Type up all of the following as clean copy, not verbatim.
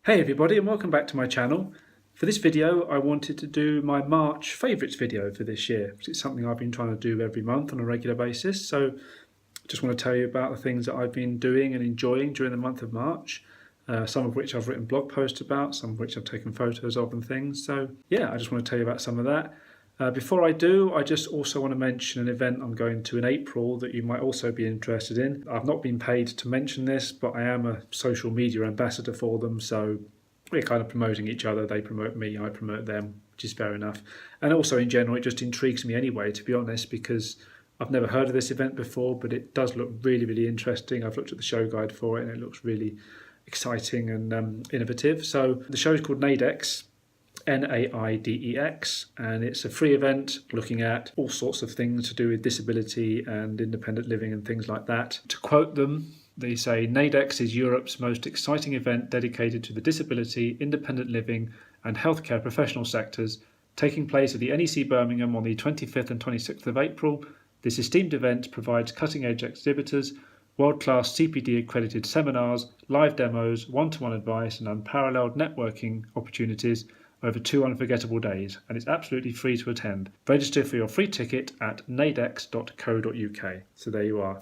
Hey everybody, and welcome back to my channel. For this video I wanted to do my March favourites video for this year. It's something I've been trying to do every month on a regular basis, so I just want to tell you about the things that I've been doing and enjoying during the month of March, some of which I've written blog posts about, some of which I've taken photos of and things. So yeah, I just want to tell you about some of that. Before I do, I just also want to mention an event I'm going to in April that you might also be interested in. I've not been paid to mention this, but I am a social media ambassador for them, so we're kind of promoting each other. They promote me, I promote them, which is fair enough. And also in general, it just intrigues me anyway, to be honest, because I've never heard of this event before, but it does look really, really interesting. I've looked at the show guide for it and it looks really exciting and innovative. So the show is called Naidex. Naidex, and it's a free event looking at all sorts of things to do with disability and independent living and things like that. To quote them, they say, Naidex is Europe's most exciting event dedicated to the disability, independent living and healthcare professional sectors, taking place at the NEC Birmingham on the 25th and 26th of April. This esteemed event provides cutting-edge exhibitors, world-class CPD accredited seminars, live demos, one-to-one advice and unparalleled networking opportunities over 2 unforgettable days, and it's absolutely free to attend. Register for your free ticket at naidex.co.uk. So there you are.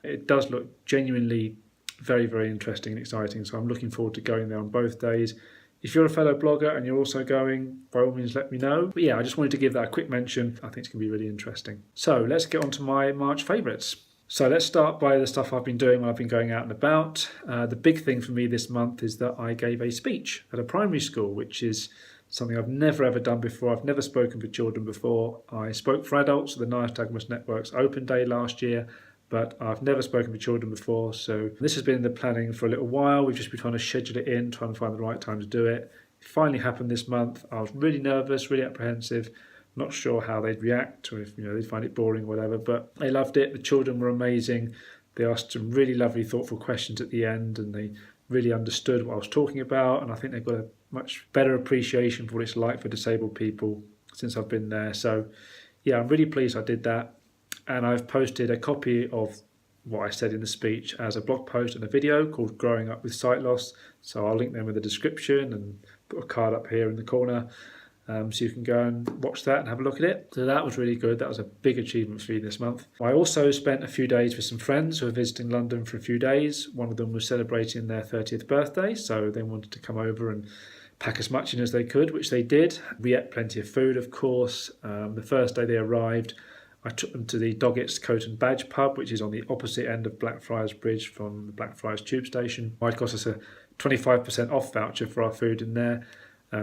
It does look genuinely very, very interesting and exciting, so I'm looking forward to going there on both days. If you're a fellow blogger and you're also going, by all means let me know. But yeah, I just wanted to give that a quick mention. I think it's going to be really interesting. So let's get on to my March favourites. So let's start by the stuff I've been doing when I've been going out and about. The big thing for me this month is that I gave a speech at a primary school, which is something I've never ever done before. I've never spoken for children before. I spoke for adults at the Naidex Network's Open Day last year, but I've never spoken for children before. So this has been in the planning for a little while. We've just been trying to schedule it in, trying to find the right time to do it. It finally happened this month. I was really nervous, really apprehensive, not sure how they'd react or if they'd find it boring or whatever, but they loved it. The children were amazing. They asked some really lovely, thoughtful questions at the end, and they really understood what I was talking about, and I think they've got a much better appreciation for what it's like for disabled people since I've been there. So yeah, I'm really pleased I did that, and I've posted a copy of what I said in the speech as a blog post and a video called Growing Up with Sight Loss, so I'll link them in the description and put a card up here in the corner. So you can go and watch that and have a look at it. So that was really good. That was a big achievement for me this month. I also spent a few days with some friends who were visiting London for a few days. One of them was celebrating their 30th birthday, so they wanted to come over and pack as much in as they could, which they did. We ate plenty of food, of course. The first day they arrived, I took them to the Doggett's Coat and Badge pub, which is on the opposite end of Blackfriars Bridge from the Blackfriars tube station. It got us a 25% off voucher for our food in there,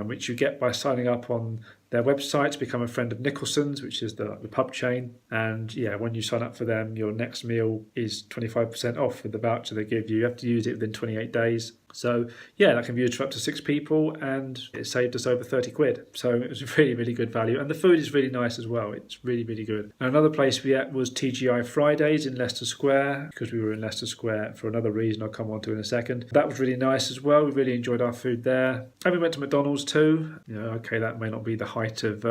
which you get by signing up on their website to become a friend of Nicholson's, which is the pub chain. And yeah, when you sign up for them, your next meal is 25% off with the voucher they give you. You have to use it within 28 days. So yeah, that can be used for up to 6 people, and it saved us over 30 quid. So it was a really, really good value. And the food is really nice as well. It's really, really good. And another place we ate was TGI Fridays in Leicester Square, because we were in Leicester Square for another reason I'll come on to in a second. That was really nice as well. We really enjoyed our food there. And we went to McDonald's too. Okay, that may not be the height of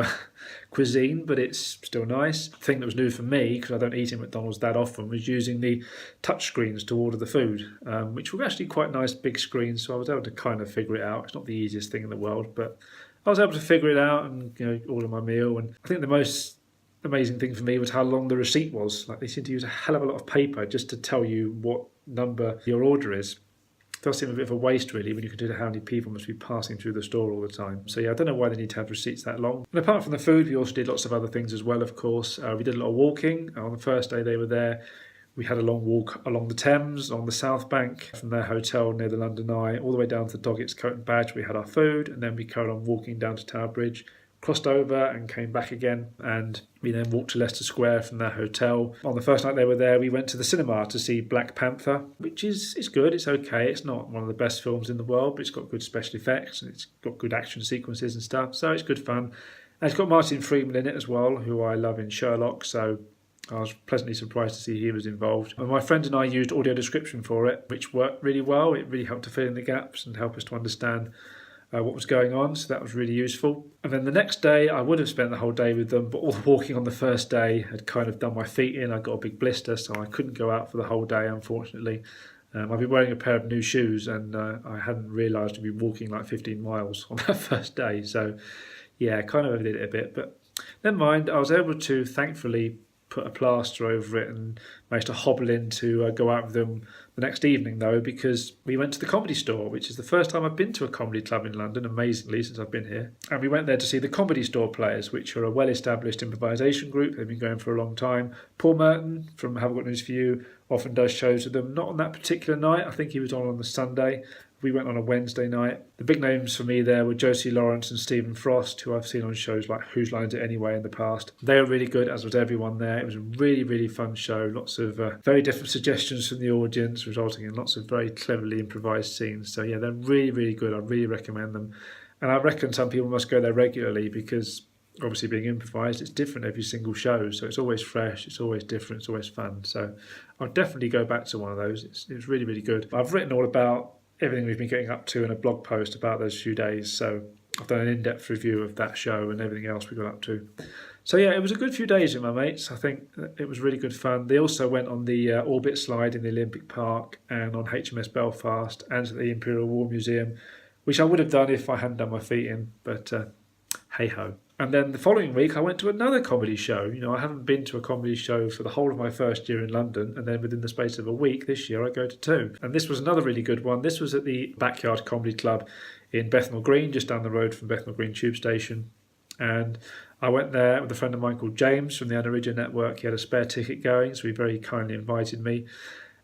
cuisine, but it's still nice. The thing that was new for me, because I don't eat in McDonald's that often, was using the touch screens to order the food, which were actually quite nice big screens, so I was able to kind of figure it out. It's not the easiest thing in the world, but I was able to figure it out and order my meal. And I think the most amazing thing for me was how long the receipt was. Like, they seem to use a hell of a lot of paper just to tell you what number your order is. It does seem a bit of a waste, really, when you consider how many people must be passing through the store all the time. So yeah, I don't know why they need to have receipts that long. And apart from the food, we also did lots of other things as well, of course. We did a lot of walking. On the first day they were there, we had a long walk along the Thames, on the South Bank, from their hotel near the London Eye, all the way down to Doggett's Coat and Badge. We had our food, and then we carried on walking down to Tower Bridge, crossed over and came back again, and we then walked to Leicester Square from their hotel. On the first night they were there, we went to the cinema to see Black Panther, which is good, it's okay. It's not one of the best films in the world, but it's got good special effects and it's got good action sequences and stuff, so it's good fun. And it's got Martin Freeman in it as well, who I love in Sherlock, so I was pleasantly surprised to see he was involved. And my friend and I used audio description for it, which worked really well. It really helped to fill in the gaps and help us to understand what was going on, so that was really useful. And then the next day I would have spent the whole day with them, but all the walking on the first day had kind of done my feet in. I got a big blister, so I couldn't go out for the whole day, unfortunately. I've been wearing a pair of new shoes, and I hadn't realised I'd be walking like 15 miles on that first day. So, yeah, kind of overdid it a bit, but never mind. I was able to thankfully put a plaster over it and managed to hobble in to go out with them the next evening, though, because we went to the Comedy Store, which is the first time I've been to a comedy club in London, amazingly, since I've been here. And we went there to see the Comedy Store Players, which are a well-established improvisation group. They've been going for a long time. Paul Merton from Have I Got News For You often does shows with them. Not on that particular night. I think he was on the Sunday. We went on a Wednesday night. The big names for me there were Josie Lawrence and Stephen Frost, who I've seen on shows like Whose Line Is It Anyway in the past. They were really good, as was everyone there. It was a really, really fun show. Lots of very different suggestions from the audience, resulting in lots of very cleverly improvised scenes. So yeah, they're really, really good. I really recommend them. And I reckon some people must go there regularly because obviously being improvised, it's different every single show. So it's always fresh, it's always different, it's always fun. So I'll definitely go back to one of those. It's really, really good. I've written all about everything we've been getting up to in a blog post about those few days. So I've done an in-depth review of that show and everything else we got up to. So yeah, it was a good few days with my mates. I think it was really good fun. They also went on the Orbit slide in the Olympic Park and on HMS Belfast and to the Imperial War Museum, which I would have done if I hadn't done my feet in, but hey-ho. And then the following week, I went to another comedy show. You know, I haven't been to a comedy show for the whole of my first year in London. And then within the space of a week this year, I go to two. And this was another really good one. This was at the Backyard Comedy Club in Bethnal Green, just down the road from Bethnal Green Tube Station. And I went there with a friend of mine called James from the Anarija Network. He had a spare ticket going, so he very kindly invited me.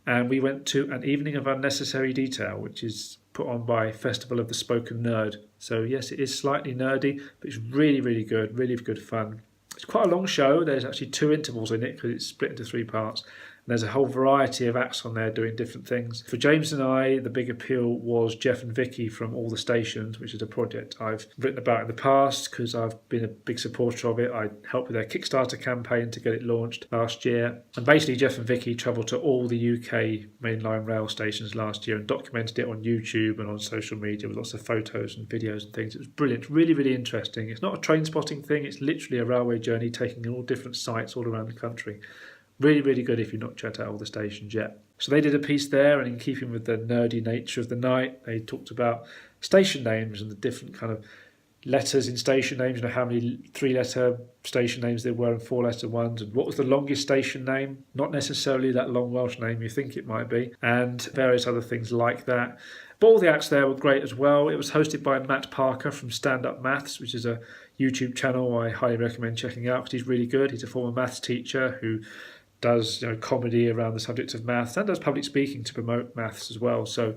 And we went to an evening of unnecessary detail, which is put on by Festival of the Spoken Nerd. So yes, it is slightly nerdy, but it's really, really good fun. It's quite a long show. There's actually 2 intervals in it because it's split into 3 parts. And there's a whole variety of acts on there doing different things. For James and I, the big appeal was Jeff and Vicky from All the Stations, which is a project I've written about in the past because I've been a big supporter of it. I helped with their Kickstarter campaign to get it launched last year. And basically, Jeff and Vicky travelled to all the UK mainline rail stations last year and documented it on YouTube and on social media with lots of photos and videos and things. It was brilliant, really, really interesting. It's not a train spotting thing. It's literally a railway journey taking in all different sites all around the country. Really, really good if you've not checked out all the stations yet. So they did a piece there, and in keeping with the nerdy nature of the night, they talked about station names and the different kind of letters in station names, you know, how many 3-letter station names there were and 4-letter ones, and what was the longest station name, not necessarily that long Welsh name you think it might be, and various other things like that. But all the acts there were great as well. It was hosted by Matt Parker from Stand Up Maths, which is a YouTube channel I highly recommend checking out because he's really good. He's a former maths teacher who does comedy around the subject of maths and does public speaking to promote maths as well. So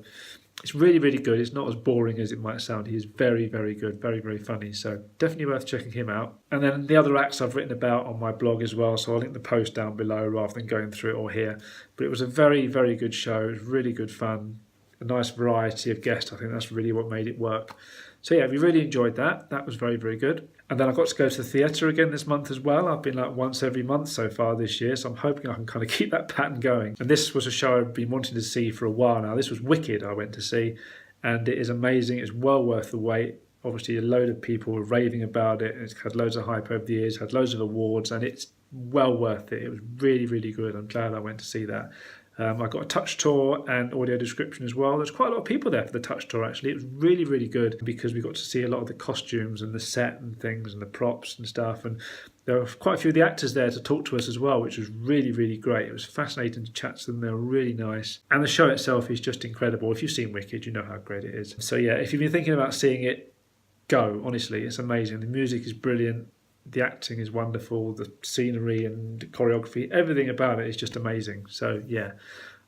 it's really, really good. It's not as boring as it might sound. He is very, very good, very, very funny. So definitely worth checking him out. And then the other acts I've written about on my blog as well. So I'll link the post down below rather than going through it all here. But it was a very, very good show. It was really good fun. A nice variety of guests. I think that's really what made it work. So yeah, we really enjoyed that. That was very, very good. And then I got to go to the theatre again this month as well. I've been like once every month so far this year, so I'm hoping I can kind of keep that pattern going. And this was a show I've been wanting to see for a while now. This was Wicked I went to see, and it is amazing. It's well worth the wait. Obviously, a load of people were raving about it. It's had loads of hype over the years, had loads of awards, and it's well worth it. It was really, really good. I'm glad I went to see that. I got a touch tour and audio description as well. There's quite a lot of people there for the touch tour actually. It was really, really good because we got to see a lot of the costumes and the set and things and the props and stuff. And there were quite a few of the actors there to talk to us as well, which was really, really great. It was fascinating to chat to them. They were really nice. And the show itself is just incredible. If you've seen Wicked, you know how great it is. So yeah, if you've been thinking about seeing it, go. Honestly, it's amazing. The music is brilliant. The acting is wonderful, the scenery and choreography, everything about it is just amazing. So yeah,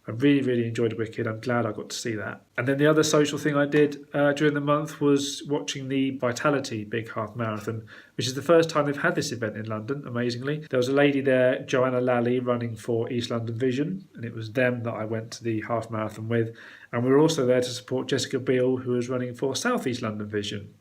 I really, really enjoyed Wicked. I'm glad I got to see that. And then the other social thing I did during the month was watching the Vitality Big Half Marathon, which is the first time they've had this event in London, amazingly. There was a lady there, Joanna Lally, running for East London Vision, and it was them that I went to the half marathon with. And we were also there to support Jessica Biel, who was running for South East London Vision.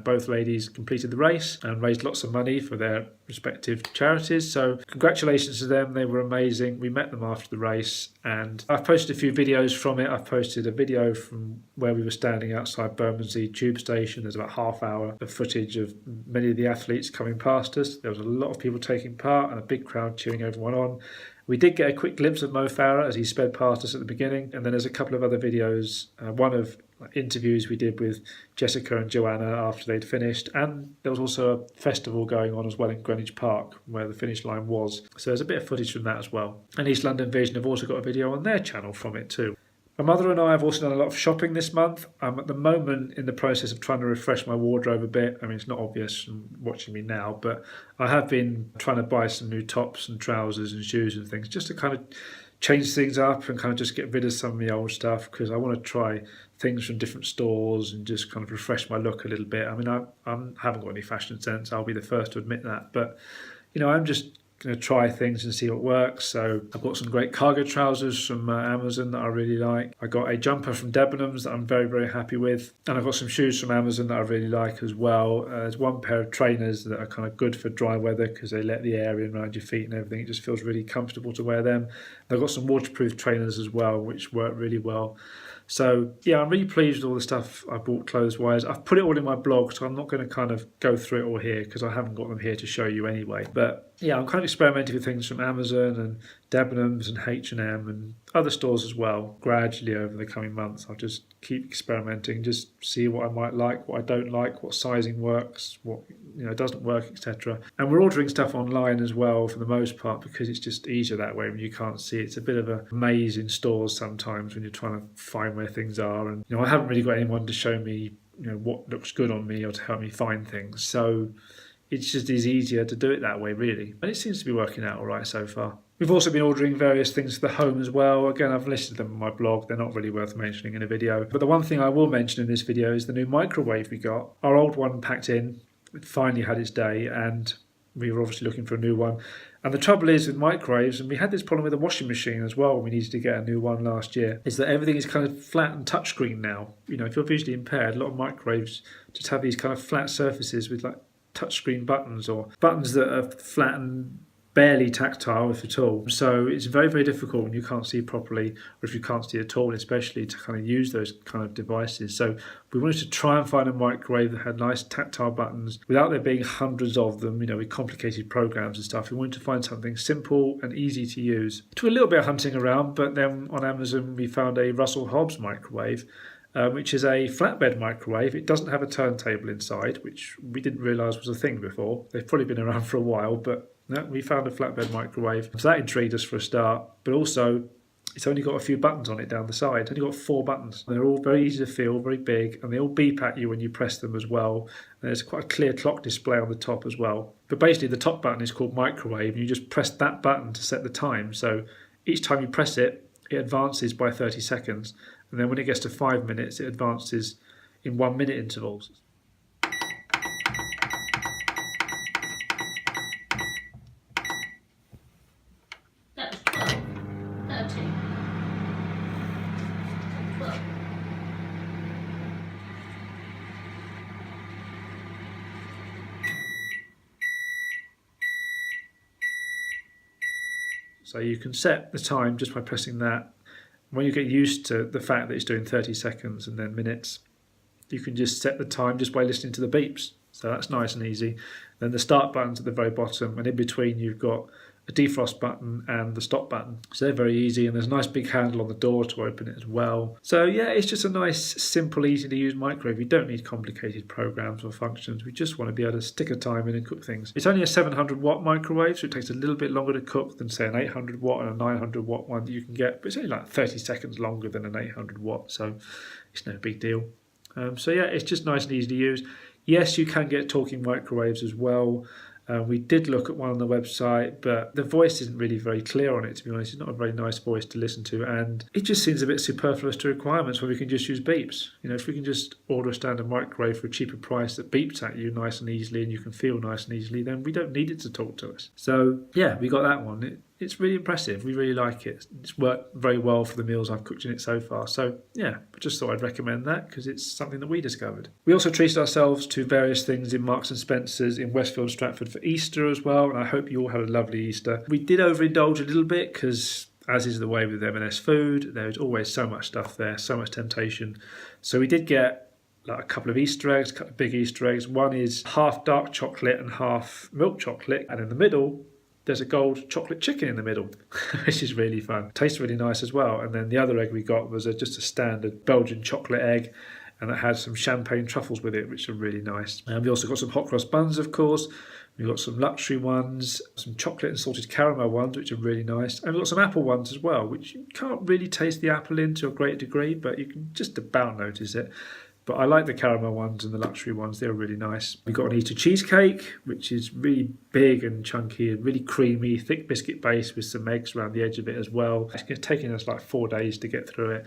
Both ladies completed the race and raised lots of money for their respective charities. So congratulations to them. They were amazing. We met them after the race and I've posted a few videos from it. I've posted a video from where we were standing outside Bermondsey Tube Station. There's about half hour of footage of many of the athletes coming past us. There was a lot of people taking part and a big crowd cheering everyone on. We did get a quick glimpse of Mo Farah as he sped past us at the beginning, and then there's a couple of other videos, one of interviews we did with Jessica and Joanna after they'd finished, and there was also a festival going on as well in Greenwich Park where the finish line was. So there's a bit of footage from that as well. And East London Vision have also got a video on their channel from it too. My mother and I have also done a lot of shopping this month. I'm at the moment in the process of trying to refresh my wardrobe a bit. I mean, it's not obvious from watching me now, but I have been trying to buy some new tops and trousers and shoes and things just to kind of change things up and kind of just get rid of some of the old stuff, because I want to try things from different stores and just kind of refresh my look a little bit. I mean, I haven't got any fashion sense. I'll be the first to admit that. But, I'm just going to try things and see what works. So I've got some great cargo trousers from Amazon that I really like. I got a jumper from Debenhams that I'm very, very happy with. And I've got some shoes from Amazon that I really like as well. There's one pair of trainers that are kind of good for dry weather because they let the air in around your feet and everything. It just feels really comfortable to wear them. And I've got some waterproof trainers as well, which work really well. So yeah, I'm really pleased with all the stuff I bought clothes-wise. I've put it all in my blog, so I'm not going to kind of go through it all here because I haven't got them here to show you anyway. But yeah, I'm kind of experimenting with things from Amazon and Debenhams and H&M and other stores as well. Gradually over the coming months, I'll just keep experimenting, just see what I might like, what I don't like, what sizing works, what doesn't work, etc. And we're ordering stuff online as well for the most part because it's just easier that way when you can't see it. It's a bit of a maze in stores sometimes when you're trying to find where things are, and I haven't really got anyone to show me what looks good on me or to help me find things, so it's just easier to do it that way really, and it seems to be working out all right so far. We've also been ordering various things for the home as well. Again, I've listed them on my blog. They're not really worth mentioning in a video, but the one thing I will mention in this video is the new microwave we got. Our old one packed in, it finally had its day, and we were obviously looking for a new one. And the trouble is with microwaves, and we had this problem with the washing machine as well when we needed to get a new one last year, is that everything is kind of flat and touchscreen now. If you're visually impaired, a lot of microwaves just have these kind of flat surfaces with like touchscreen buttons or buttons that are flat and barely tactile, if at all. So it's very, very difficult when you can't see properly, or if you can't see at all, especially to kind of use those kind of devices. So we wanted to try and find a microwave that had nice tactile buttons without there being hundreds of them, with complicated programs and stuff. We wanted to find something simple and easy to use. Took a little bit of hunting around, but then on Amazon we found a Russell Hobbs microwave, which is a flatbed microwave. It doesn't have a turntable inside, which we didn't realise was a thing before. They've probably been around for a while, but no, we found a flatbed microwave. So that intrigued us for a start, but also it's only got a few buttons on it down the side. It's only got 4 buttons. They're all very easy to feel, very big, and they all beep at you when you press them as well. And there's quite a clear clock display on the top as well. But basically the top button is called microwave, and you just press that button to set the time. So each time you press it, it advances by 30 seconds. And then when it gets to 5 minutes, it advances in 1 minute intervals. That was 12, 13, 12. So you can set the time just by pressing that. When you get used to the fact that it's doing 30 seconds and then minutes, you can just set the time just by listening to the beeps. So that's nice and easy. Then the start button's at the very bottom, and in between you've got a defrost button and the stop button. So they're very easy, and there's a nice big handle on the door to open it as well. So yeah, it's just a nice, simple, easy to use microwave. You don't need complicated programs or functions. We just want to be able to stick a time in and cook things. It's only a 700 watt microwave, so it takes a little bit longer to cook than say an 800 watt and a 900 watt one that you can get, but it's only like 30 seconds longer than an 800 watt, so it's no big deal. So yeah, it's just nice and easy to use. Yes, you can get talking microwaves as well. We did look at one on the website, but the voice isn't really very clear on it, to be honest. It's not a very nice voice to listen to, and it just seems a bit superfluous to requirements where we can just use beeps. If we can just order a standard microwave for a cheaper price that beeps at you nice and easily and you can feel nice and easily, then we don't need it to talk to us. So yeah, we got that one. It's really impressive. We really like it. It's worked very well for the meals I've cooked in it so far. So yeah, I just thought I'd recommend that because it's something that we discovered. We also treated ourselves to various things in Marks and Spencer's in Westfield and Stratford for Easter as well, and I hope you all had a lovely Easter. We did overindulge a little bit because, as is the way with M&S food, there's always so much stuff there, so much temptation. So we did get like a couple of Easter eggs, a couple of big Easter eggs. One is half dark chocolate and half milk chocolate, and in the middle there's a gold chocolate chicken in the middle, which is really fun. Tastes really nice as well. And then the other egg we got was just a standard Belgian chocolate egg, and it had some champagne truffles with it, which are really nice. And we also got some hot cross buns, of course. We've got some luxury ones, some chocolate and salted caramel ones, which are really nice. And we've got some apple ones as well, which you can't really taste the apple in to a great degree, but you can just about notice it. But I like the caramel ones and the luxury ones. They're really nice. We've got an Easter cheesecake, which is really big and chunky and really creamy, thick biscuit base with some eggs around the edge of it as well. It's taking us like 4 days to get through it.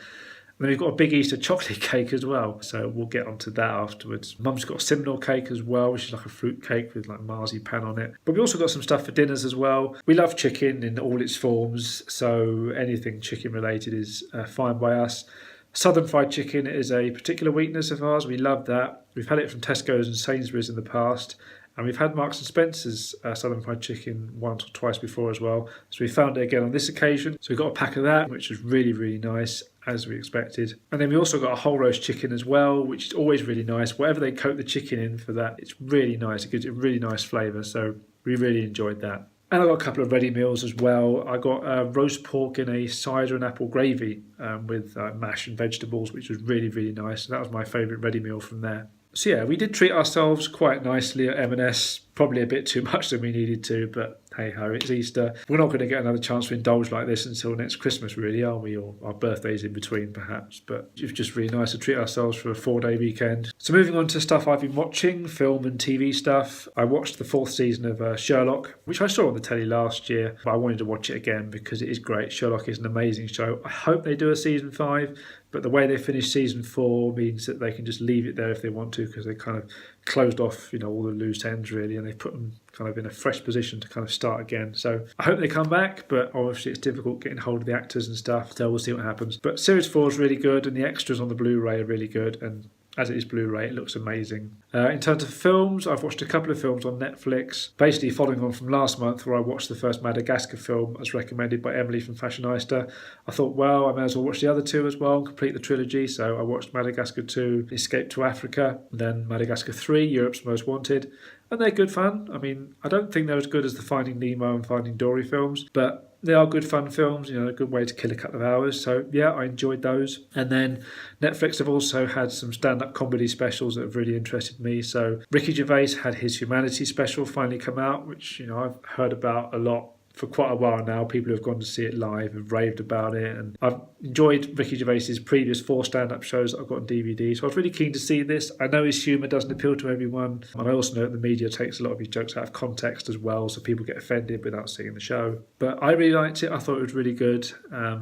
And then we've got a big Easter chocolate cake as well, so we'll get onto that afterwards. Mum's got a Simnel cake as well, which is like a fruit cake with like marzipan on it. But we also got some stuff for dinners as well. We love chicken in all its forms, so anything chicken related is fine by us. Southern fried chicken is a particular weakness of ours. We love that. We've had it from Tesco's and Sainsbury's in the past. And we've had Marks and Spencer's Southern Fried Chicken once or twice before as well. So we found it again on this occasion. So we got a pack of that, which was really, really nice, as we expected. And then we also got a whole roast chicken as well, which is always really nice. Whatever they coat the chicken in for that, it's really nice. It gives it a really nice flavour. So we really enjoyed that. And I got a couple of ready meals as well. I got roast pork in a cider and apple gravy with mash and vegetables, which was really, really nice. That was my favourite ready meal from there. So yeah, we did treat ourselves quite nicely at M&S, probably a bit too much than we needed to, but hey ho, it's Easter. We're not going to get another chance to indulge like this until next Christmas really, are we? Or our birthdays in between perhaps, but it's just really nice to treat ourselves for a 4-day weekend. So moving on to stuff I've been watching, film and TV stuff. I watched the 4th season of Sherlock, which I saw on the telly last year, but I wanted to watch it again because it is great. Sherlock is an amazing show. I hope they do a season 5. But the way they finished season 4 means that they can just leave it there if they want to, because they kind of closed off, all the loose ends really, and they put them kind of in a fresh position to kind of start again. So I hope they come back, but obviously it's difficult getting hold of the actors and stuff, so we'll see what happens. But series 4 is really good, and the extras on the Blu-ray are really good, and as it is Blu-ray, it looks amazing. In terms of films, I've watched a couple of films on Netflix, basically following on from last month where I watched the first Madagascar film as recommended by Emily from Fashionista. I thought, well, I may as well watch the other 2 as well and complete the trilogy. So I watched Madagascar 2, Escape to Africa, then Madagascar 3, Europe's Most Wanted. And they're good fun. I mean, I don't think they're as good as the Finding Nemo and Finding Dory films, but they are good fun films, a good way to kill a couple of hours. So yeah, I enjoyed those. And then Netflix have also had some stand-up comedy specials that have really interested me. So Ricky Gervais had his Humanity special finally come out, which I've heard about a lot for quite a while now. People who have gone to see it live have raved about it, and I've enjoyed Ricky Gervais's previous 4 stand-up shows that I've got on DVD, so I was really keen to see this. I know his humour doesn't appeal to everyone, and I also know that the media takes a lot of his jokes out of context as well, so people get offended without seeing the show. But I really liked it. I thought it was really good.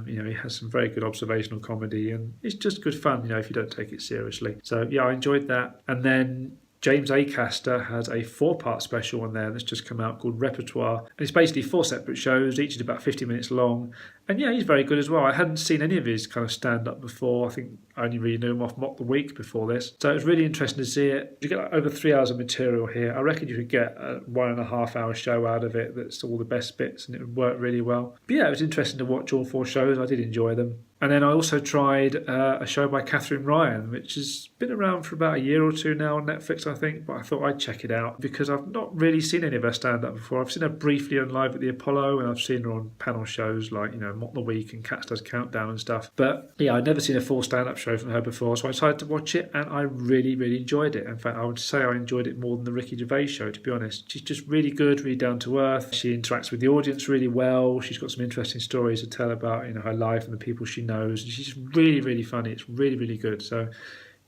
He has some very good observational comedy, and it's just good fun, if you don't take it seriously. So yeah, I enjoyed that. And then James Acaster has a 4-part special on there that's just come out called Repertoire. And it's basically 4 separate shows, each is about 50 minutes long. And yeah, he's very good as well. I hadn't seen any of his kind of stand-up before. I think I only really knew him off Mock the Week before this. So it was really interesting to see it. You get over 3 hours of material here. I reckon you could get a 1.5 hour show out of it that's all the best bits, and it would work really well. But yeah, it was interesting to watch all 4 shows. I did enjoy them. And then I also tried a show by Catherine Ryan, which has been around for about a year or 2 now on Netflix, I think. But I thought I'd check it out because I've not really seen any of her stand-up before. I've seen her briefly on Live at the Apollo, and I've seen her on panel shows like, Mock the Week and Cats Does Countdown and stuff. But yeah, I'd never seen a full stand-up show from her before, so I decided to watch it, and I really, really enjoyed it. In fact, I would say I enjoyed it more than the Ricky Gervais show, to be honest. She's just really good, really down to earth. She interacts with the audience really well. She's got some interesting stories to tell about, her life and the people she knows. And she's really, really funny. It's really, really good. So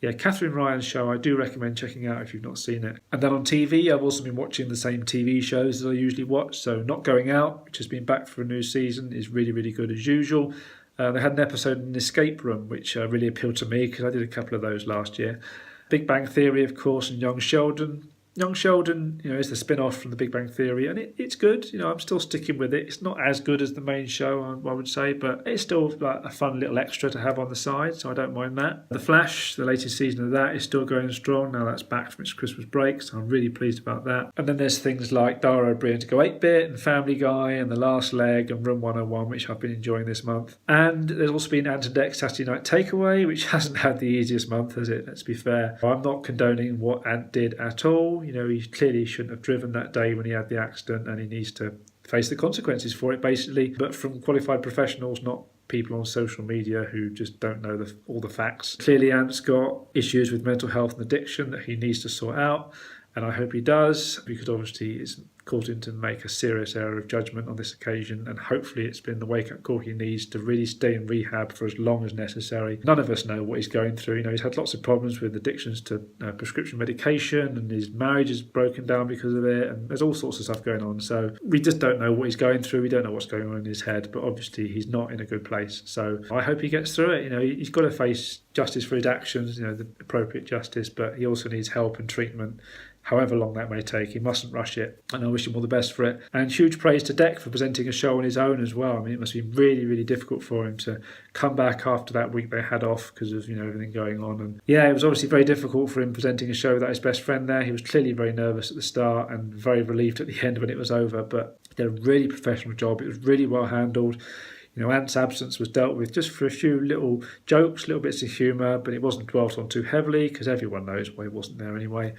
yeah, Catherine Ryan's show I do recommend checking out if you've not seen it. And then on TV, I've also been watching the same TV shows that I usually watch. So Not Going Out, which has been back for a new season, is really, really good as usual. They had an episode in Escape Room, which really appealed to me because I did a couple of those last year. Big Bang Theory, of course, and Young Sheldon. Young Sheldon, is the spin-off from The Big Bang Theory, and it's good. I'm still sticking with it. It's not as good as the main show, I would say, but it's still like a fun little extra to have on the side, so I don't mind that. The Flash, the latest season of that, is still going strong. Now that's back from its Christmas break, so I'm really pleased about that. And then there's things like Dara O'Brien to Go 8-Bit and Family Guy and The Last Leg and Room 101, which I've been enjoying this month. And there's also been Ant and Dec's Saturday Night Takeaway, which hasn't had the easiest month, has it? Let's be fair. I'm not condoning what Ant did at all. He clearly shouldn't have driven that day when he had the accident, and he needs to face the consequences for it, basically, but from qualified professionals, not people on social media who just don't know all the facts. Clearly, Ant's got issues with mental health and addiction that he needs to sort out, and I hope he does, because obviously it's caused him to make a serious error of judgment on this occasion, and hopefully it's been the wake-up call he needs to really stay in rehab for as long as necessary. None of us know what he's going through. He's had lots of problems with addictions to prescription medication, and his marriage is broken down because of it, and there's all sorts of stuff going on. So we just don't know what he's going through. We don't know what's going on in his head, but obviously he's not in a good place. So I hope he gets through it. He's got to face justice for his actions, the appropriate justice, but he also needs help and treatment, however long that may take. He mustn't rush it, and I wish him all the best for it. And huge praise to Dec for presenting a show on his own as well. It must be really, really difficult for him to come back after that week they had off because of everything going on. And yeah, it was obviously very difficult for him presenting a show without his best friend there. He was clearly very nervous at the start and very relieved at the end when it was over, but he did a really professional job. It was really well handled. Ant's absence was dealt with just for a few little jokes, little bits of humour, but it wasn't dwelt on too heavily because everyone knows why he wasn't there anyway.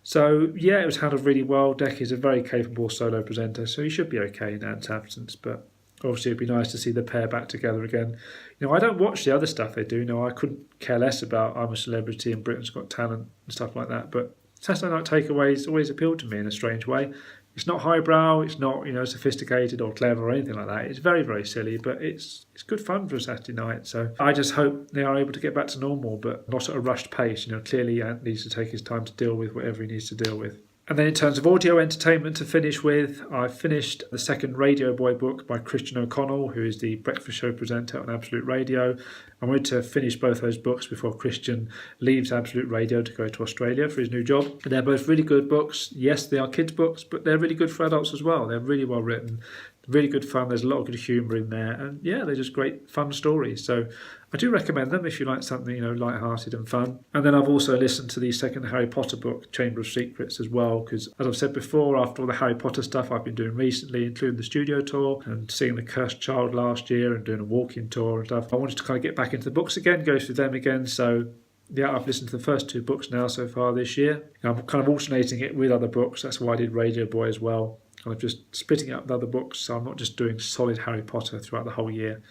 So yeah, it was handled really well. Dec is a very capable solo presenter, so he should be okay in Ant's absence, but obviously it'd be nice to see the pair back together again. I don't watch the other stuff they do. I couldn't care less about I'm a Celebrity and Britain's Got Talent and stuff like that, but Saturday Night Takeaways always appealed to me in a strange way. It's not highbrow, it's not sophisticated or clever or anything like that. It's very, very silly, but it's good fun for a Saturday night. So I just hope they are able to get back to normal, but not at a rushed pace. Clearly Ant needs to take his time to deal with whatever he needs to deal with. And then in terms of audio entertainment to finish with, I finished the second Radio Boy book by Christian O'Connell, who is the breakfast show presenter on Absolute Radio. I wanted to finish both those books before Christian leaves Absolute Radio to go to Australia for his new job. They're both really good books. Yes, they are kids' books, but they're really good for adults as well. They're really well written, really good fun. There's a lot of good humour in there, and yeah, they're just great fun stories. So I do recommend them if you like something light-hearted and fun. And then I've also listened to the second Harry Potter book, Chamber of Secrets, as well, because as I've said before, after all the Harry Potter stuff I've been doing recently, including the studio tour and seeing The Cursed Child last year and doing a walk-in tour and stuff, I wanted to kind of get back into the books again, go through them again. So yeah, I've listened to the first two books now so far this year. I'm kind of alternating it with other books. That's why I did Radio Boy as well. Kind of just splitting up the other books, so I'm not just doing solid Harry Potter throughout the whole year.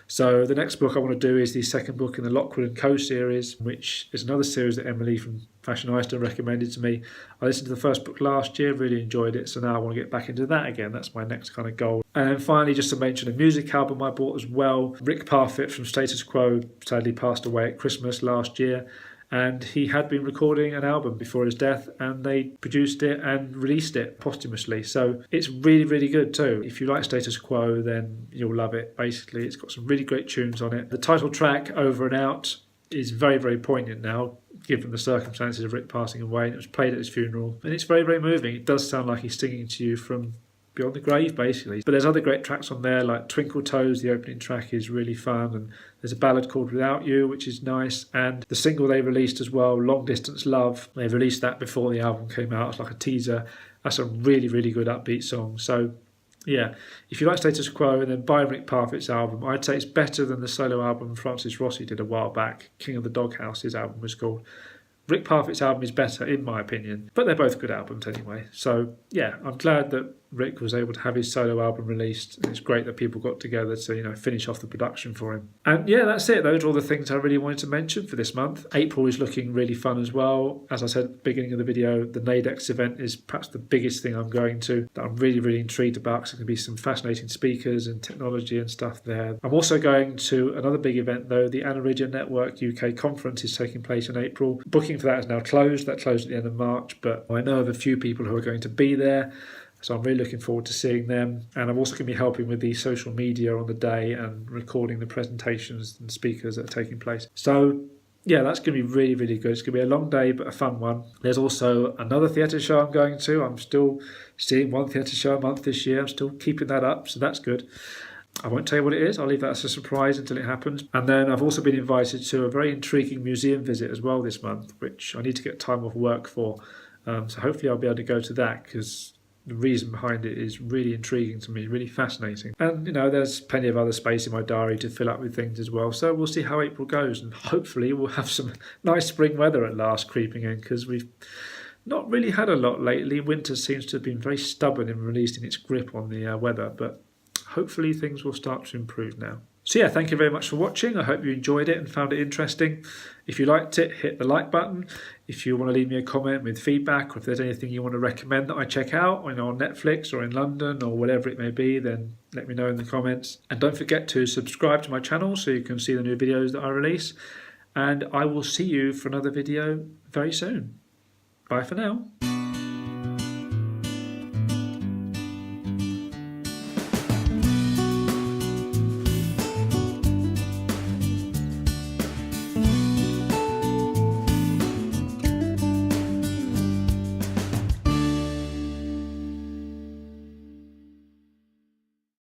So the next book I want to do is the second book in the Lockwood & Co series, which is another series that Emily from Fashion Iceland recommended to me. I listened to the first book last year, really enjoyed it, so now I want to get back into that again. That's my next kind of goal. And then finally, just to mention a music album I bought as well. Rick Parfitt from Status Quo sadly passed away at Christmas last year. And he had been recording an album before his death, and they produced it and released it posthumously. So it's really, really good too. If you like Status Quo, then you'll love it. Basically, it's got some really great tunes on it. The title track, Over and Out, is very, very poignant now, given the circumstances of Rick passing away. And it was played at his funeral, and it's very, very moving. It does sound like he's singing to you from beyond the grave, basically. But there's other great tracks on there, like Twinkle Toes, the opening track is really fun, and there's a ballad called Without You, which is nice, and the single they released as well, Long Distance Love, they released that before the album came out. It's like a teaser. That's a really, really good upbeat song. So yeah, if you like Status Quo, then buy Rick Parfitt's album. I'd say it's better than the solo album Francis Rossi did a while back. King of the Doghouse, his album was called. Rick Parfitt's album is better, in my opinion, but they're both good albums anyway. So yeah, I'm glad that Rick was able to have his solo album released, and it's great that people got together to finish off the production for him. And yeah, that's it. Those are all the things I really wanted to mention for this month. April is looking really fun as well. As I said at the beginning of the video, the Naidex event is perhaps the biggest thing I'm going to, that I'm really, really intrigued about, because there's going to be some fascinating speakers and technology and stuff there. I'm also going to another big event though. The Anaridia Network UK conference is taking place in April. Booking for that is now closed. That closed at the end of March, but I know of a few people who are going to be there. So I'm really looking forward to seeing them. And I'm also going to be helping with the social media on the day and recording the presentations and speakers that are taking place. So yeah, that's going to be really, really good. It's going to be a long day, but a fun one. There's also another theatre show I'm going to. I'm still seeing one theatre show a month this year. I'm still keeping that up, so that's good. I won't tell you what it is. I'll leave that as a surprise until it happens. And then I've also been invited to a very intriguing museum visit as well this month, which I need to get time off work for. So hopefully I'll be able to go to that, because the reason behind it is really intriguing to me, really fascinating. And, there's plenty of other space in my diary to fill up with things as well. So we'll see how April goes, and hopefully we'll have some nice spring weather at last creeping in, because we've not really had a lot lately. Winter seems to have been very stubborn in releasing its grip on the weather, but hopefully things will start to improve now. So yeah, thank you very much for watching. I hope you enjoyed it and found it interesting. If you liked it, hit the like button. If you want to leave me a comment with feedback, or if there's anything you want to recommend that I check out on Netflix or in London or whatever it may be, then let me know in the comments. And don't forget to subscribe to my channel so you can see the new videos that I release. And I will see you for another video very soon. Bye for now.